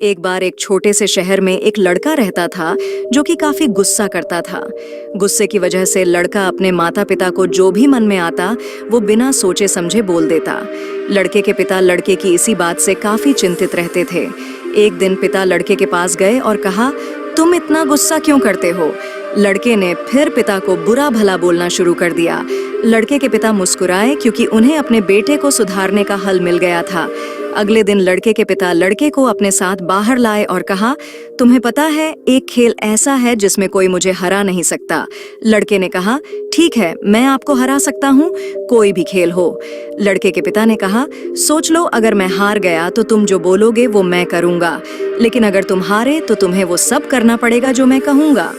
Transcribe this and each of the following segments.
एक बार एक छोटे से शहर में एक लड़का रहता था जो कि काफी गुस्सा करता था। गुस्से की वजह से लड़का अपने माता पिता को जो भी मन में आता वो बिना सोचे समझे बोल देता। लड़के के पिता लड़के की इसी बात से काफी चिंतित रहते थे। एक दिन पिता लड़के के पास गए और कहा, तुम इतना गुस्सा क्यों करते हो? लड़के ने फिर पिता को बुरा भला बोलना शुरू कर दिया। लड़के के पिता मुस्कुराए क्योंकि उन्हें अपने बेटे को सुधारने का हल मिल गया था। अगले दिन लड़के के पिता लड़के को अपने साथ बाहर लाए और कहा, तुम्हें पता है एक खेल ऐसा है जिसमें कोई मुझे हरा नहीं सकता। लड़के ने कहा, ठीक है, मैं आपको हरा सकता हूँ, कोई भी खेल हो। लड़के के पिता ने कहा, सोच लो, अगर मैं हार गया तो तुम जो बोलोगे वो मैं करूँगा, लेकिन अगर तुम हारे तो तुम्हें वो सब करना पड़ेगा जो मैं कहूँगा।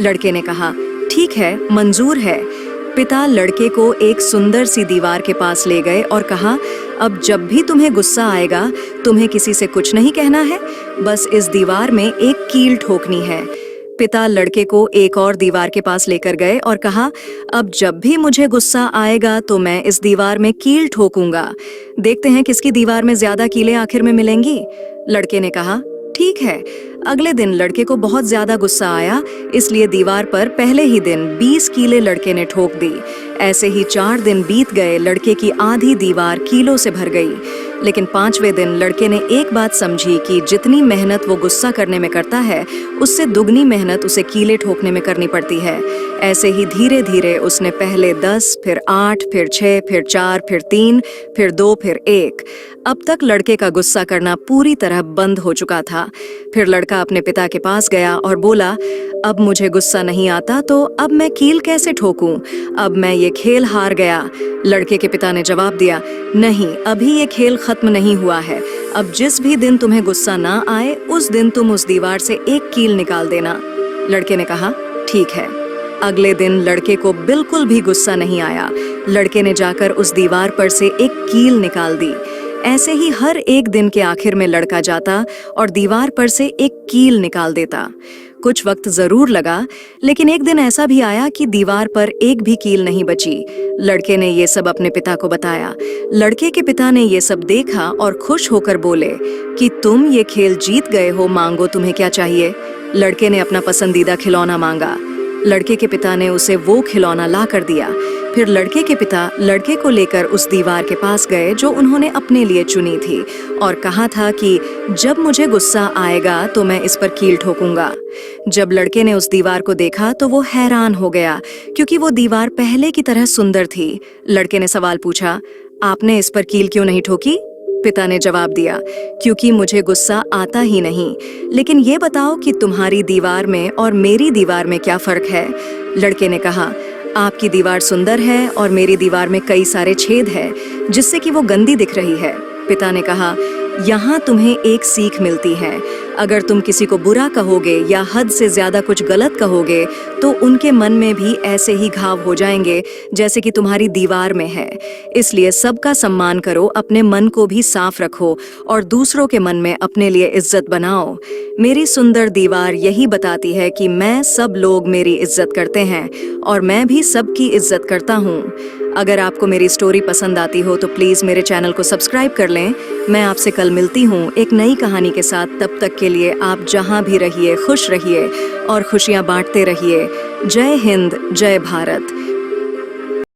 लड़के ने कहा, ठीक है, मंजूर है। पिता लड़के को एक सुंदर सी दीवार के पास ले गए और कहा, अब जब भी तुम्हें गुस्सा आएगा तुम्हें किसी से कुछ नहीं कहना है, बस इस दीवार में एक कील ठोकनी है। पिता लड़के को एक और दीवार के पास लेकर गए और कहा, अब जब भी मुझे गुस्सा आएगा तो मैं इस दीवार में कील ठोकूंगा। देखते हैं किसकी दीवार में ज्यादा कीलें आखिर में मिलेंगी। लड़के ने कहा, ठीक है। अगले दिन लड़के को बहुत ज्यादा गुस्सा आया, इसलिए दीवार पर पहले ही दिन 20 कीलें लड़के ने ठोक दी। ऐसे ही 4 दिन बीत गए, लड़के की आधी दीवार कीलों से भर गई। लेकिन 5वें दिन लड़के ने एक बात समझी कि जितनी मेहनत वो गुस्सा करने में करता है उससे दुगनी मेहनत उसे कीलें ठोकने में करनी पड़ती है। ऐसे ही धीरे धीरे उसने पहले 10, फिर 8, फिर 6, फिर 4, फिर 3, फिर 2, फिर 1। अब तक लड़के का गुस्सा करना पूरी तरह बंद हो चुका था। फिर लड़का अपने पिता के पास गया और बोला, अब मुझे गुस्सा नहीं आता तो अब मैं कील कैसे ठोकूं? अब मैं ये खेल हार गया। लड़के के पिता ने जवाब दिया, नहीं, अभी ये खेल खत्म नहीं हुआ है। अब जिस भी दिन तुम्हें गुस्सा ना आए उस दिन तुम उस दीवार से एक कील निकाल देना। लड़के ने कहा, ठीक है। अगले दिन लड़के को बिल्कुल भी गुस्सा नहीं आया। लड़के ने जाकर उस दीवार पर से एक कील निकाल दी। ऐसे ही हर एक दिन के आखिर में लड़का जाता और दीवार पर से एक कील निकाल देता। कुछ वक्त जरूर लगा, लेकिन एक दिन ऐसा भी आया कि दीवार पर एक भी कील नहीं बची। लड़के ने ये सब अपने पिता को बताया। लड़के के पिता ने ये सब देखा और खुश होकर बोले कि तुम ये खेल जीत गए हो, मांगो तुम्हें क्या चाहिए। लड़के ने अपना पसंदीदा खिलौना मांगा। लड़के के पिता ने उसे वो खिलौना ला कर दिया। फिर लड़के के पिता लड़के को लेकर उस दीवार के पास गए जो उन्होंने अपने लिए चुनी थी और कहा था कि जब मुझे गुस्सा आएगा तो मैं इस पर कील ठोकूंगा। जब लड़के ने उस दीवार को देखा तो वो हैरान हो गया क्योंकि वो दीवार पहले की तरह सुंदर थी। लड़के ने सवाल पूछा, आपने इस पर कील क्यों नहीं ठोकी? पिता ने जवाब दिया, क्योंकि मुझे गुस्सा आता ही नहीं। लेकिन ये बताओ कि तुम्हारी दीवार में और मेरी दीवार में क्या फर्क है? लड़के ने कहा, आपकी दीवार सुंदर है और मेरी दीवार में कई सारे छेद हैं जिससे कि वो गंदी दिख रही है। पिता ने कहा, यहाँ तुम्हें एक सीख मिलती है। अगर तुम किसी को बुरा कहोगे या हद से ज्यादा कुछ गलत कहोगे तो उनके मन में भी ऐसे ही घाव हो जाएंगे जैसे कि तुम्हारी दीवार में है। इसलिए सबका सम्मान करो, अपने मन को भी साफ रखो और दूसरों के मन में अपने लिए इज्जत बनाओ। मेरी सुंदर दीवार यही बताती है कि मैं सब लोग मेरी इज्जत करते हैं और मैं भी सबकी इज्जत करता हूँ। अगर आपको मेरी स्टोरी पसंद आती हो तो प्लीज़ मेरे चैनल को सब्सक्राइब कर लें। मैं आपसे कल मिलती हूँ एक नई कहानी के साथ। तब तक के लिए आप जहाँ भी रहिए खुश रहिए और खुशियाँ बांटते रहिए। जय हिंद, जय भारत।